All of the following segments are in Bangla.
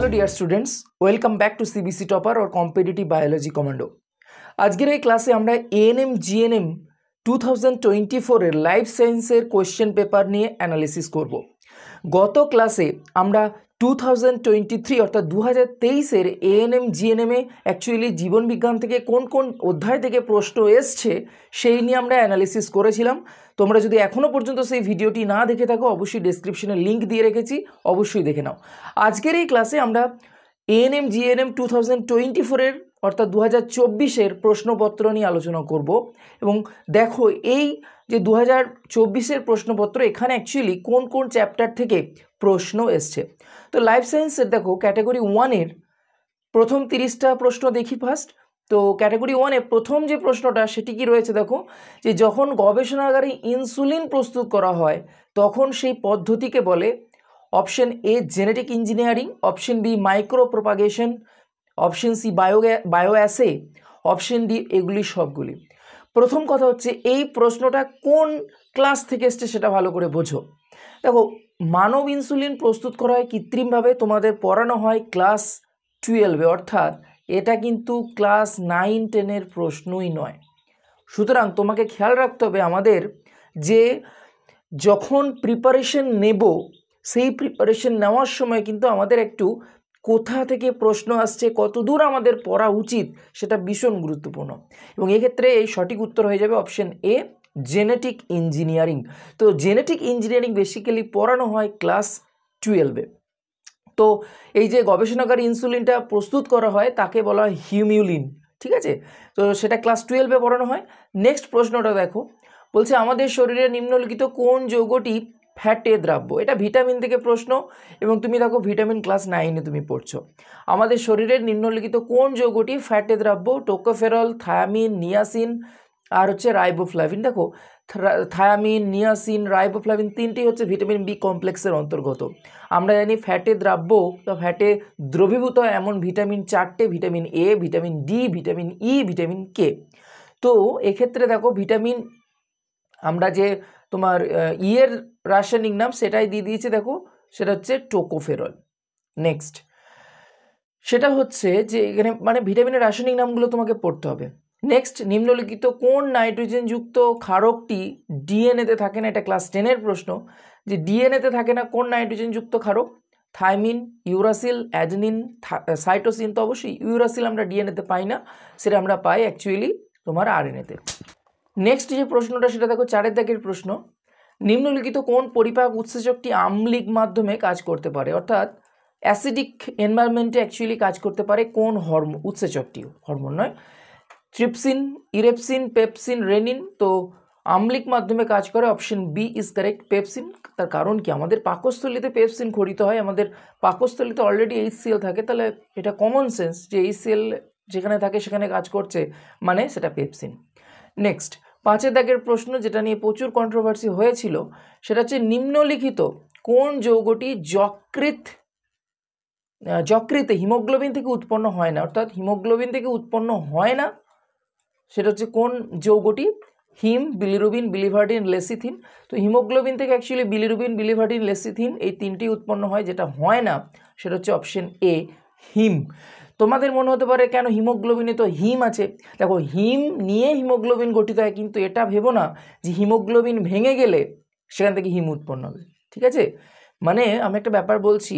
Hello dear students, welcome back to CBC topper और कॉम्पिटिटिव बायोलॉजी कमांडो। आजकेर এই ক্লাসে আমরা এএনএম জিএনএম 2024 এর লাইফ সায়েন্সের কোশ্চেন পেপার নিয়ে অ্যানালিসিস করব। গত ক্লাসে আমরা 2023 অর্থাৎ 2023 এর এএনএম জিএনএম এ অ্যাকচুয়ালি জীবন বিজ্ঞান থেকে কোন কোন অধ্যায় থেকে প্রশ্ন এসছে সেই নিয়ে আমরা অ্যানালিসিস করেছিলাম। তোমরা যদি এখনো পর্যন্ত সেই ভিডিওটি না দেখে থাকো অবশ্যই ডেসক্রিপশনে লিংক দিয়ে রেখেছি, অবশ্যই দেখে নাও। আজকের এই ক্লাসে আমরা এএনএম জিএনএম 2024 এর অর্থাৎ 2024 প্রশ্নপত্র নিয়ে আলোচনা করব। এবং দেখো এই যে 2024 প্রশ্নপত্র, এখানে অ্যাকচুয়ালি কোন কোন চ্যাপ্টার থেকে প্রশ্ন এসছে। তো লাইফ সায়েন্সের দেখো ক্যাটাগরি 1 প্রথম 30টা প্রশ্ন দেখি ফার্স্ট। তো ক্যাটাগরি 1 প্রথম যে প্রশ্নটা সেটি কি রয়েছে দেখো, যে যখন গবেষণাগারে ইনসুলিন প্রস্তুত করা হয় তখন সেই পদ্ধতিকে বলে option A genetic engineering, option B micro propagation, option C bioassay, option D এগুলি সবগুলি। প্রথম কথা হচ্ছে এই প্রশ্নটা কোন ক্লাস থেকে এসছে সেটা ভালো করে বোঝো। দেখো মানব ইনসুলিন প্রস্তুত করা হয় কৃত্রিমভাবে, তোমাদের পড়ানো হয় ক্লাস 12-এ, অর্থাৎ এটা কিন্তু ক্লাস 9-10 প্রশ্নই নয়। সুতরাং তোমাকে খেয়াল রাখতে হবে আমাদের যে যখন প্রিপারেশন নেব সেই প্রিপারেশন নেওয়ার সময় কিন্তু আমাদের একটু কোথা থেকে প্রশ্ন আসছে, কত দূর আমাদের পড়া উচিত সেটা ভীষণ গুরুত্বপূর্ণ। এবং এক্ষেত্রে এই সঠিক উত্তর হয়ে যাবে অপশন এ জেনেটিক ইঞ্জিনিয়ারিং। তো জেনেটিক ইঞ্জিনিয়ারিং বেসিক্যালি পড়ানো হয় ক্লাস 12-এ। তো এই যে গবেষণাগারে ইনসুলিনটা প্রস্তুত করা হয় তাকে বলা হয় হিমিউলিন, ঠিক আছে। তো সেটা ক্লাস 12-এ পড়ানো হয়। নেক্সট প্রশ্নটা দেখো, বলছে আমাদের শরীরে নিম্নলিখিত কোন যৌগটি ফ্যাটে দ্রাব্য। এটা ভিটামিন থেকে প্রশ্ন, এবং তুমি দেখো ভিটামিন ক্লাস 9-এ তুমি পড়ছো। আমাদের শরীরের নিম্নলিখিত কোন যৌগটি ফ্যাটে দ্রাব্য? টোকোফেরল, থায়ামিন, নিয়াসিন আর হচ্ছে রাইবোফ্লাভিন। দেখো থায়ামিন, নিয়াসিন, রাইবোফ্লাভিন তিনটি হচ্ছে ভিটামিন বি কমপ্লেক্সের অন্তর্গত। আমরা জানি ফ্যাটে দ্রাব্য বা ফ্যাটে দ্রবীভূত এমন ভিটামিন 4টে, vitamin A, vitamin D, vitamin E, vitamin K. তো এক্ষেত্রে দেখো ভিটামিন আমরা যে তোমার ইয়ের রাসায়নিক নাম সেটাই দিয়ে দিয়েছে, দেখো সেটা হচ্ছে টোকোফেরল। নেক্সট সেটা হচ্ছে যে এখানে মানে ভিটামিনের রাসায়নিক নামগুলো তোমাকে পড়তে হবে। নেক্সট নিম্নলিখিত কোন নাইট্রোজেনযুক্ত ক্ষারকটি ডিএনএতে থাকে না? এটা ক্লাস 10-এর প্রশ্ন, যে ডিএনএতে থাকে না কোন নাইট্রোজেনযুক্ত ক্ষারক? Thymine, uracil, adenine, cytosine. তো অবশ্যই ইউরাসিল আমরা ডিএনএতে পাই না, সেটা আমরা পাই অ্যাকচুয়ালি তোমার আরএনএতে। নেক্সট যে প্রশ্নটা সেটা দেখো 4-এর দাগের প্রশ্ন, নিম্নলিখিত কোন পরিপাক উৎসেচকটি আম্লিক মাধ্যমে কাজ করতে পারে? অর্থাৎ অ্যাসিডিক এনভায়রনমেন্টে অ্যাকচুয়ালি কাজ করতে পারে কোন হরমোন উৎসেচকটি? হরমোন নয়, ট্রিপসিন, ইরেপসিন, পেপসিন, রেনিন। তো আম্লিক মাধ্যমে কাজ করে, option B is correct, pepsin. তার কারণ কি? আমাদের পাকস্থলীতে পেপসিন খরিত হয়, আমাদের পাকস্থলীতে অলরেডি HCl থাকে, তাহলে এটা কমন সেন্স যে HCl যেখানে থাকে সেখানে কাজ করছে, মানে সেটা পেপসিন। নেক্সট 5-এর দাগের প্রশ্ন, যেটা নিয়ে প্রচুর কন্ট্রোভার্সি হয়েছিল, সেটা হচ্ছে নিম্নলিখিত কোন যৌগটি যকৃতে হিমোগ্লোবিন থেকে উৎপন্ন হয় না? অর্থাৎ হিমোগ্লোবিন থেকে উৎপন্ন হয় না, সেটা হচ্ছে কোন যৌগটি? হিম, বিলিরুবিন, বিলিভার্ডিন, লেসিথিন। তো হিমোগ্লোবিন থেকে অ্যাকচুয়ালি বিলিরুবিন, বিলিভার্ডিন, লেসিথিন এই তিনটি উৎপন্ন হয়, যেটা হয় না সেটা হচ্ছে অপশন এ হিম। তোমাদের মনে হতে পারে কেন হিমোগ্লোবিনে তো হিম আছে। দেখো হিম নিয়ে হিমোগ্লোবিন গঠিত হয়, কিন্তু এটা ভেবো না যে হিমোগ্লোবিন ভেঙে গেলে সেখান থেকে হিম উৎপন্ন হবে, ঠিক আছে। মানে আমি একটা ব্যাপার বলছি,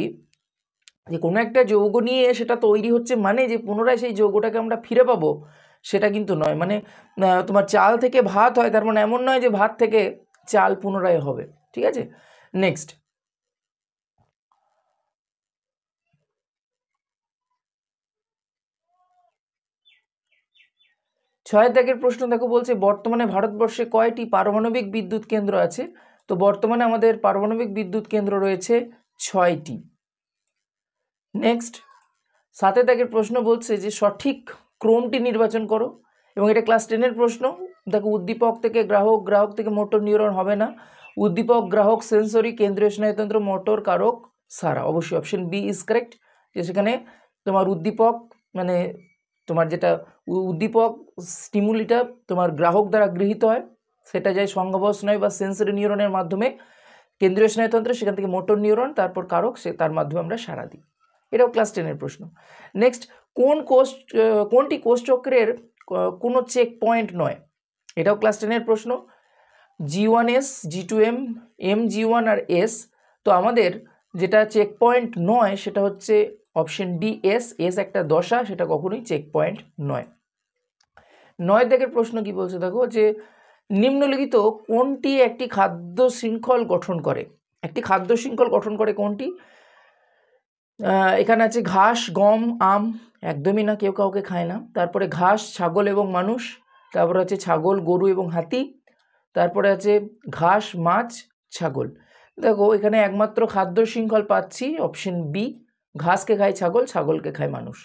যে কোনো একটা যৌগ নিয়ে সেটা তৈরি হচ্ছে মানে যে পুনরায় সেই যৌগটাকে আমরা ফিরে পাবো সেটা কিন্তু নয়। মানে তোমার চাল থেকে ভাত হয়, তার মানে এমন নয় যে ভাত থেকে চাল পুনরায় হবে, ঠিক আছে। নেক্সট 6-এর দাগের প্রশ্ন দেখো, বলছে বর্তমানে ভারতবর্ষে কয়টি পারমাণবিক বিদ্যুৎ কেন্দ্র আছে? তো বর্তমানে আমাদের পারমাণবিক বিদ্যুৎ কেন্দ্র রয়েছে 6টি। নেক্সট 7-এর দাগের প্রশ্ন বলছে যে সঠিক ক্রমটি নির্বাচন করো, এবং এটা ক্লাস 10-এর প্রশ্ন। দেখো উদ্দীপক থেকে গ্রাহক, গ্রাহক থেকে মোটর নিউরন হবে না, উদ্দীপক, গ্রাহক, সেন্সরি, কেন্দ্রীয় স্নায়ুতন্ত্র, মোটর, কারক, সারা। অবশ্যই অপশন বি ইজ কারেক্ট, যে সেখানে তোমার উদ্দীপক মানে তোমার যেটা উদ্দীপক স্টিমুলিটা তোমার গ্রাহক দ্বারা গৃহীত হয়, সেটা যায় সংঘবদ্ধ স্নায়ু বা সেন্সরি নিউরনের মাধ্যমে কেন্দ্রীয় স্নায়ুতন্ত্রে, সেখান থেকে মোটর নিউরন, তারপর কারক, সে তার মাধ্যমে আমরা সাড়া দিই। এটাও ক্লাস 10-এর প্রশ্ন। নেক্সট, কোনটি কোষচক্রের কোনো চেক পয়েন্ট নয়? এটাও ক্লাস 10-এর প্রশ্ন। G1S, G2M, MG1 আর S। তো আমাদের যেটা চেক পয়েন্ট নয় সেটা হচ্ছে অপশন ডি এস। একটা দশা, সেটা কখনোই চেক পয়েন্ট নয়। 9 দাগের প্রশ্ন কি বলছে দেখো, যে নিম্নলিখিত কোনটি একটি খাদ্য শৃঙ্খল গঠন করে? একটি খাদ্য শৃঙ্খল গঠন করে কোনটি? এখানে আছে ঘাস, গম, আম, একদমই না, কেউ কাউকে খায় না। তারপরে ঘাস, ছাগল এবং মানুষ। তারপরে আছে ছাগল, গরু এবং হাতি। তারপরে আছে ঘাস, মাছ, ছাগল। দেখো এখানে একমাত্র খাদ্য শৃঙ্খল পাচ্ছি অপশন বি, ঘাসকে খায় ছাগল, ছাগলকে খায় মানুষ।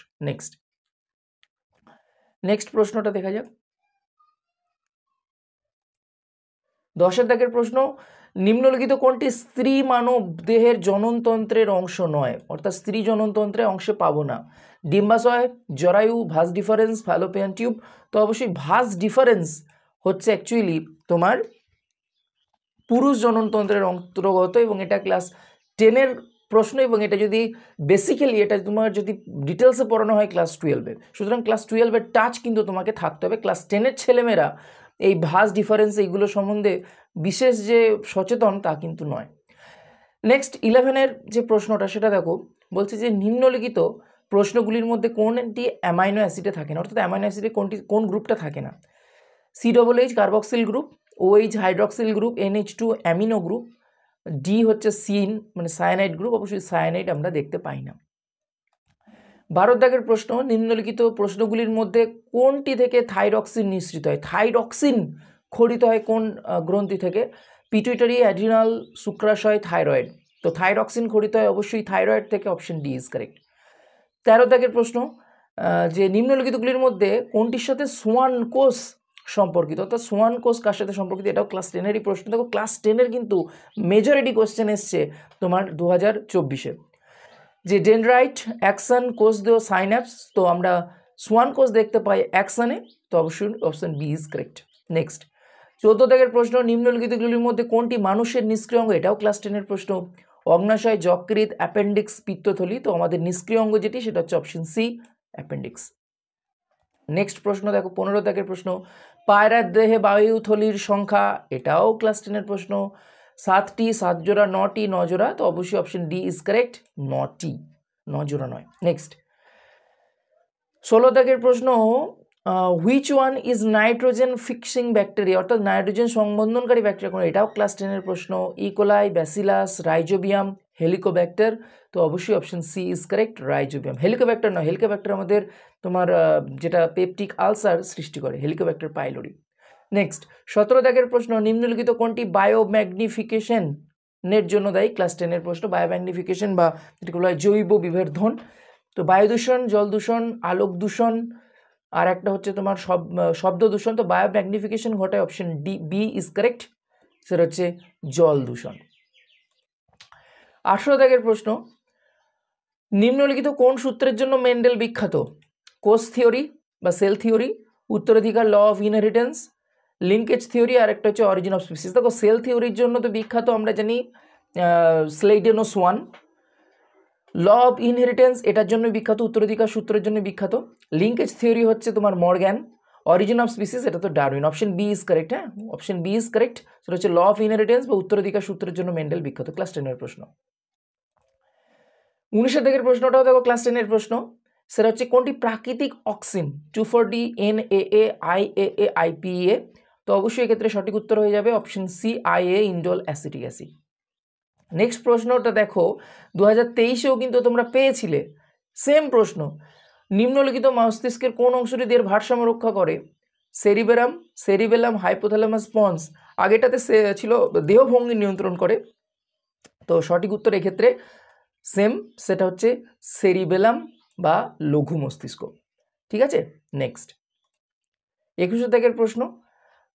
নেক্সট প্রশ্নটা দেখা যাক। 10 দাগের প্রশ্ন, নিম্নলিখিত কোনটি স্ত্রী মানব দেহের জননতন্ত্রের অংশ নয়? অর্থাৎ স্ত্রী জননতন্ত্রের অংশে পাবো না। ডিম্বাশয়, জরায়ু, ভাস ডিফারেন্স, ফ্যালোপিয়ান টিউব। তো অবশ্যই ভাস ডিফারেন্স হচ্ছে অ্যাকচুয়ালি তোমার পুরুষ জননতন্ত্রের অন্তর্গত, এবং এটা ক্লাস 10-এর প্রশ্ন, এবং এটা যদি বেসিক্যালি এটা তোমার যদি ডিটেলসে পড়ানো হয় ক্লাস 12-এ। সুতরাং ক্লাস 12-এর টাচ কিন্তু তোমাকে থাকতে হবে। ক্লাস 10-এর ছেলেমেয়েরা এই ভাস ডিফারেন্স এইগুলো সম্বন্ধে বিশেষ যে সচেতন তা কিন্তু নয়। নেক্সট 11-এর যে প্রশ্নটা সেটা দেখো, বলছে যে নিম্নলিখিত প্রশ্নগুলির মধ্যে কোনটি অ্যামাইনো অ্যাসিডে থাকে না? অর্থাৎ অ্যামাইনো অ্যাসিডে কোন গ্রুপটা থাকে না? COOH carboxyl group, OH hydroxyl group, NH2 amino group, D হচ্ছে সিন মানে সায়ানাইড গ্রুপ। অবশ্যই সায়ানাইড আমরা দেখতে পাই না। 12 দাগের প্রশ্ন, নিম্নলিখিত প্রশ্নগুলির মধ্যে কোনটি থেকে থাইরক্সিন নিঃসৃত হয়? থাইরক্সিন খরিত হয় কোন গ্রন্থি থেকে? পিটুইটারি, অ্যাড্রিনাল, শুক্রাশয়, থাইরয়েড। তো থাইরক্সিন খরিত হয় অবশ্যই থাইরয়েড থেকে, অপশন ডি ইজ কারেক্ট। 13 দাগের প্রশ্ন, যে নিম্নলিখিতগুলির মধ্যে কোনটির সাথে সোয়ান কোষ সম্পর্কিত? অর্থাৎ সোয়ান কোষ কার সাথে সম্পর্কিত? এটাও ক্লাস 10-এরই প্রশ্ন। দেখো ক্লাস 10-এর কিন্তু মেজরিটি কোশ্চেন এসছে তোমার 2024-এ। যে ডেনড্রাইট, অ্যাকশন, কোষ দেহ, সাইন্যাপস। তো আমরা সোয়ান কোষ দেখতে পাই অ্যাকশনে, তো অবশ্যই option B is correct. Next 14 দাগের প্রশ্ন, নিম্নলিখিতগুলির মধ্যে কোনটি মানুষের নিষ্ক্রিয় অঙ্গ? এটাও ক্লাস 10-এর প্রশ্ন। অগ্নাশয়, যকৃৎ, অ্যাপেন্ডিক্স, পিত্তথলি। তো আমাদের নিষ্ক্রিয় অঙ্গ যেটি সেটা হচ্ছে অপশন সি, অ্যাপেন্ডিক্স। নেক্সট প্রশ্ন দেখো 15 দাগের প্রশ্ন, পায়রার দেহে বায়ুথলির সংখ্যা? এটাও ক্লাস 10-এর প্রশ্ন। 7টি, 7 জোড়া, 9টি, 9 জোড়া। তো অবশ্যই অপশন ডি ইজ কারেক্ট, 9টি, 9 জোড়া নয়। নেক্সট 16 দাগের প্রশ্ন, which one is nitrogen fixing bacteria? অর্থাৎ নাইট্রোজেন সংবন্ধনকারী ব্যাকটেরিয়া কোন? এটাও ক্লাস 10-এর প্রশ্ন। E coli, bacillus, rhizobium, helicobacter. তো অবশ্যই option C is correct, rhizobium. Helicobacter নয়, হেলিকোব্যাক্টার আমাদের তোমার যেটা পেপটিক আলসার সৃষ্টি করে, হেলিকোব্যাক্টার পাইলোরি। নেক্সট 17 দাগের প্রশ্ন, নিম্নলিখিত কোনটি বায়োম্যাগনিফিকেশনের জন্য দায়ী? ক্লাস 10-এর প্রশ্ন। বায়োম্যাগনিফিকেশন বা যেটা বলা হয় জৈব বিবর্ধন। তো বায়ু দূষণ, জল দূষণ, আলোক দূষণ, আর একটা হচ্ছে তোমার শব্দ দূষণ। তো বায়োম্যাগনিফিকেশন ঘটায় option D, B is correct, সেটা হচ্ছে জল দূষণ। 18 দাগের প্রশ্ন, নিম্নলিখিত কোন সূত্রের জন্য মেন্ডেল বিখ্যাত? কোষ থিওরি বা সেল থিওরি, উত্তরাধিকার, law of inheritance, linkage theory, আর একটা হচ্ছে অরিজিন অফ স্পিসিস। দেখো সেল থিওরির জন্য তো বিখ্যাত আমরা জানি স্লেইডেন ও সোয়ান। ল অফ ইনহেরিটেন্স এটার জন্য বিখ্যাত, উত্তরাধিকার সূত্রের জন্য বিখ্যাত। লিঙ্কেজ থিওরি হচ্ছে তোমার মর্গ্যান। অরিজিন অফ স্পিসিস এটা তো Darwin. Option B is correct. হ্যাঁ, অপশন বি ইজ কারেক্ট, সেটা হচ্ছে ল অফ ইনহেরিটেন্স বা উত্তরাধিকার সূত্রের জন্য মেন্ডেল বিখ্যাত। ক্লাস 10-এর প্রশ্ন। 19 দাগের প্রশ্নটাও দেখো ক্লাস 10-এর প্রশ্ন, সেটা হচ্ছে কোনটি প্রাকৃতিক auxin? 2,4-D, NAA, IAA, IPA। তো অবশ্যই এক্ষেত্রে সঠিক উত্তর হয়ে যাবে option C, IA, indole acetic acid. Next প্রশ্নটা দেখো 2023-এও কিন্তু তোমরা পেয়েছিলে সেম প্রশ্ন। নিম্নলিখিত মস্তিষ্কের কোন অংশটি দেহের ভারসাম্য রক্ষা করে? Cerebellum, hypothalamus, ponds. আগেটাতে ছিল দেহভঙ্গি নিয়ন্ত্রণ করে। তো সঠিক উত্তর এক্ষেত্রে সেম, সেটা হচ্ছে সেরিবেলাম বা লঘু মস্তিষ্ক। ঠিক আছে। নেক্সট 21 দাগের প্রশ্ন,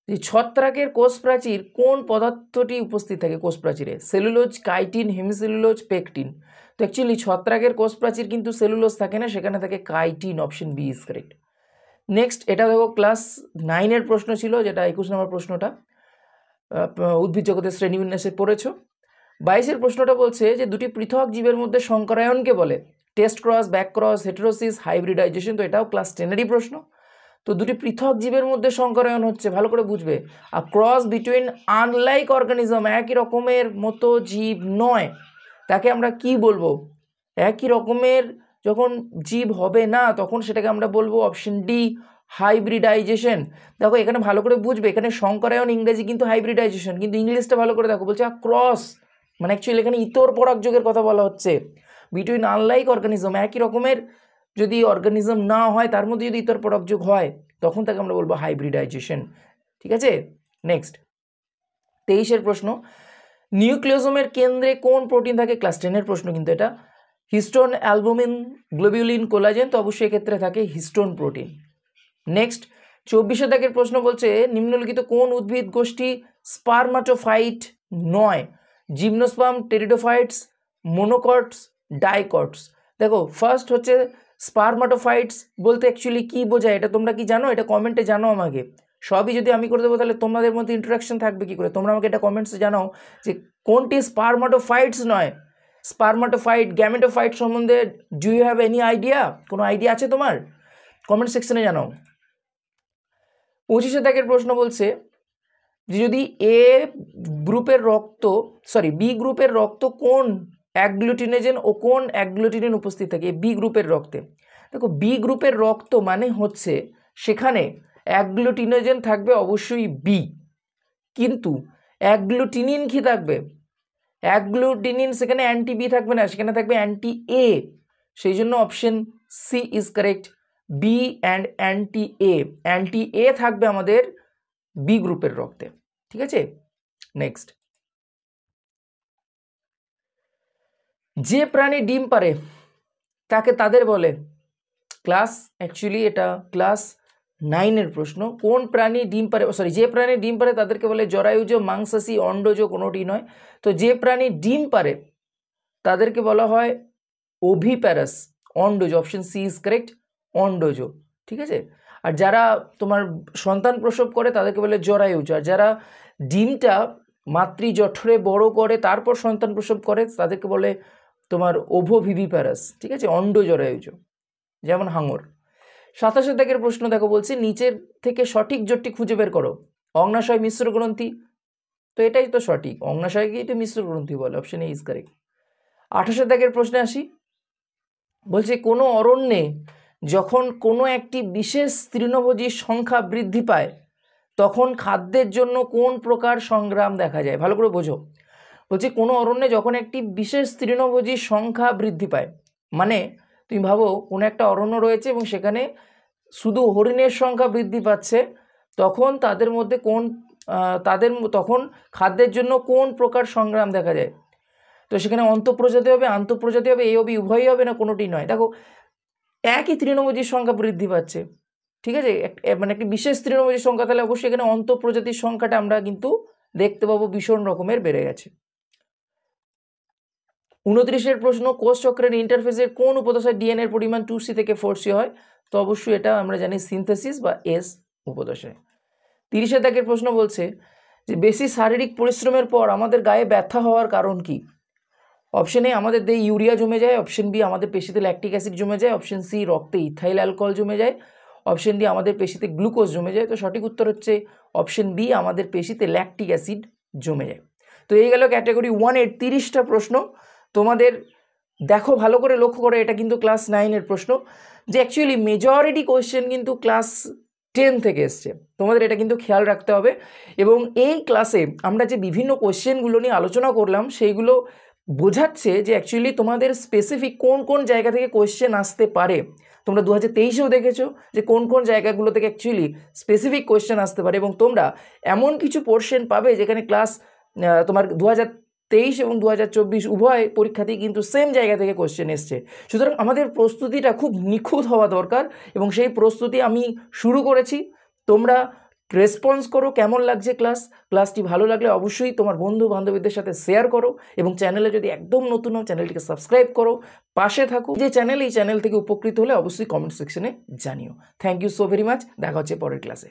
যে ছত্রাকের কোষ প্রাচীর কোন পদার্থটি উপস্থিত থাকে কোষ প্রাচীরে? Cellulose, chitin, hemicellulose, pectin. তো অ্যাকচুয়ালি ছত্রাকের কোষ প্রাচীর কিন্তু সেলুলোজ থাকে না, সেখানে থাকে chitin. Option B is correct. Next এটা দেখো ক্লাস 9-এর প্রশ্ন ছিল, যেটা 21 নম্বর প্রশ্নটা উদ্ভিদ জগতের শ্রেণীবিন্যাসে পড়েছ। 22-এর প্রশ্নটা বলছে যে দুটি পৃথক জীবের মধ্যে সংকরায়নকে বলে। Test cross, back cross, heterosis, hybridisation, তো এটাও ক্লাস 10-এরই প্রশ্ন। তো দুটি পৃথক জীবের মধ্যে সংকরায়ন হচ্ছে, ভালো করে বুঝবে। আর ক্রস বিটুইন আনলাইক অর্গানিজম, একই রকমের মতো জীব নয়, তাকে আমরা কি বলবো? একই রকমের যখন জীব হবে না তখন সেটাকে আমরা বলবো অপশন ডি, হাইব্রিডাইজেশন। দেখো এখানে ভালো করে বুঝবে, এখানে সংকরায়ন ইংরেজি কিন্তু হাইব্রিডাইজেশন, কিন্তু ইংলিশটা ভালো করে দেখো, বলছে ক্রস, মানে অ্যাকচুয়ালি এখানে ইতর পরাগযোগের কথা বলা হচ্ছে। বিটুইন আনলাইক অর্গানিজম, একই রকমের যদি অর্গানিজম না হয় তার মধ্যে যদি ইতর পরাগযোগ হয় তখন তাকে আমরা বলবো হাইব্রিডাইজেশন। ঠিক আছে, নেক্সট 23-এর প্রশ্ন, নিউক্লিওজোমের কেন্দ্রে কোন প্রোটিন থাকে? ক্লাস 10-এর প্রশ্ন কিন্তু এটা। হিস্টোন, অ্যালবুমিন, গ্লোবিউলিন, কোলাজেন, তো অবশ্যই এক্ষেত্রে থাকে হিস্টোন প্রোটিন। নেক্সট 24-এর দাগের প্রশ্ন বলছে নিম্নলিখিত কোন উদ্ভিদ গোষ্ঠী স্পারমাটোফাইট নয়? Gymnosperm, pteridophytes, monocots, dicots. দেখো ফার্স্ট হচ্ছে স্পারমাটোফাইটস বলতে অ্যাকচুয়ালি কি বোঝায় এটা তোমরা কি জানো? এটা কমেন্টে জানো আমাকে। সবই যদি আমি করে দেবো তাহলে তোমাদের মধ্যে ইন্টারাকশন থাকবে কি করে? তোমরা আমাকে এটা কমেন্টসে জানাও যে কোনটি স্পারমাটোফাইটস নয়। স্পারমাটোফাইট, গ্যামেটোফাইট সম্বন্ধে do you have any idea? কোনো আইডিয়া আছে তোমার? কমেন্ট সেকশনে জানাও। 25-এর দাগের প্রশ্ন বলছে যে যদি বি গ্রুপের রক্ত কোন অ্যাগ্লুটিনেজেন ও কোন অ্যাগ্লুটিনিন উপস্থিত থাকে বি গ্রুপের রক্তে? দেখো বি গ্রুপের রক্ত মানে হচ্ছে সেখানে অ্যাগ্লুটিনেজেন থাকবে অবশ্যই বি, কিন্তু অ্যাগ্লুটিনিন কি থাকবে? অ্যাগ্লুটিনিন সেখানে অ্যান্টি বি থাকবে না, সেখানে থাকবে অ্যান্টি এ। সেই জন্য option C is correct, B and anti A. Anti A থাকবে আমাদের বি গ্রুপের রক্তে। ঠিক আছে, নেক্সট, যে প্রাণী ডিম পারে তাকে তাদের বলে? অ্যাকচুয়ালি এটা ক্লাস 9-এর প্রশ্ন। কোন প্রাণী ডিম পারে, যে প্রাণী ডিম পারে তাদেরকে বলে জরায়ুজ, মাংসাশী, অন্ডজ, কোনোটি নয়। তো যে প্রাণী ডিম পারে তাদেরকে বলা হয় ওভিপ্যারাস, অন্ডজ। অপশন সি ইজ কারেক্ট, অন্ডজ। ঠিক আছে, আর যারা তোমার সন্তান প্রসব করে তাদেরকে বলে জরায়ুজ, আর যারা ডিমটা মাতৃজঠরে বড় করে তারপর সন্তান প্রসব করে তাদেরকে বলে তোমার ওভোভিভিপ্যারাস। ঠিক আছে, অন্ডজরায়ুজ, যেমন হাঙর। 27-এর দাগের প্রশ্ন দেখো, বলছে নিচের থেকে সঠিক জোটটি খুঁজে বের করো। অগ্নাশয়, মিশ্র গ্রন্থি, তো এটাই তো সঠিক, অগ্নাশয়কেই তো মিশ্র গ্রন্থি বলে, অপশন এ ইজ কারেক্ট। 28-এর দাগের প্রশ্নে আসি, বলছে কোনো অরণ্যে যখন কোনো একটি বিশেষ তৃণভোজীর সংখ্যা বৃদ্ধি পায় তখন খাদ্যের জন্য কোন প্রকার সংগ্রাম দেখা যায়? ভালো করে বোঝো। বলছে কোনো অরণ্যে যখন একটি বিশেষ তৃণভোজীর সংখ্যা বৃদ্ধি পায়, মানে তুমি ভাবো কোনো একটা অরণ্য রয়েছে এবং সেখানে শুধু হরিণের সংখ্যা বৃদ্ধি পাচ্ছে, তখন তখন খাদ্যের জন্য কোন প্রকার সংগ্রাম দেখা যায়? তো সেখানে অন্তঃপ্রজাতি হবে, আন্তঃপ্রজাতি হবে, এ ও বি উভয়ই হবে, না কোনোটি নয়? দেখো একই তৃণভোজীর সংখ্যা বৃদ্ধি পাচ্ছে, ঠিক আছে, মানে একটি বিশেষ তৃণভোজীর সংখ্যা, তাহলে অবশ্যই এখানে অন্তঃপ্রজাতির সংখ্যাটা আমরা কিন্তু দেখতে পাবো ভীষণ রকমের বেড়ে গেছে। 29-এর প্রশ্ন, কোষ চক্রের ইন্টারফেসের কোন উপদশায় ডিএনএর পরিমাণ 2C থেকে 4C হয়? তো অবশ্যই এটা আমরা জানি সিনথেসিস বা এস উপদশায়। 30-এর দাগের প্রশ্ন বলছে যে বেশি শারীরিক পরিশ্রমের পর আমাদের গায়ে ব্যথা হওয়ার কারণ কি? অপশন এ আমাদের দেহে ইউরিয়া জমে যায়, অপশন বি আমাদের পেশিতে ল্যাকটিক অ্যাসিড জমে যায়, অপশন সি রক্তে ইথাইল অ্যালকোহল জমে যায়, অপশন ডি আমাদের পেশিতে গ্লুকোজ জমে যায়। তো সঠিক উত্তর হচ্ছে অপশন বি, আমাদের পেশিতে ল্যাকটিক অ্যাসিড জমে যায়। তো এই গেল ক্যাটাগরি 1-এর 30টা প্রশ্ন। তোমাদের দেখো ভালো করে লক্ষ্য করে, এটা কিন্তু ক্লাস 9-এর প্রশ্ন, যে অ্যাকচুয়ালি মেজরিটি কোয়েশ্চেন কিন্তু ক্লাস 10 থেকে এসছে, তোমাদের এটা কিন্তু খেয়াল রাখতে হবে। এবং এই ক্লাসে আমরা যে বিভিন্ন কোয়েশ্চেনগুলো নিয়ে আলোচনা করলাম সেইগুলো বোঝাচ্ছে যে অ্যাকচুয়ালি তোমাদের স্পেসিফিক কোন কোন জায়গা থেকে কোয়েশ্চেন আসতে পারে। তোমরা 2023-এও দেখেছো যে কোন কোন জায়গাগুলো থেকে অ্যাকচুয়ালি স্পেসিফিক কোয়েশ্চেন আসতে পারে, এবং তোমরা এমন কিছু পোর্শন পাবে যেখানে ক্লাস তোমার 2023 এবং 2024 উভয় পরীক্ষাতেই কিন্তু সেম জায়গা থেকে কোয়েশ্চেন এসছে। সুতরাং আমাদের প্রস্তুতিটা খুব নিখুঁত হওয়া দরকার, এবং সেই প্রস্তুতি আমি শুরু করেছি। তোমরা রেসপন্স করো, কেমন লাগছে ক্লাসটি ভালো লাগলে অবশ্যই তোমার বন্ধু বান্ধবীদের সাথে শেয়ার করো, এবং চ্যানেলে যদি একদম নতুন হও চ্যানেলটিকে সাবস্ক্রাইব করো, পাশে থাকো। যে চ্যানেল, এই চ্যানেল থেকে উপকৃত হলে অবশ্যই কমেন্ট সেকশনে জানিও। Thank you so very much, দেখা হচ্ছে পরের ক্লাসে।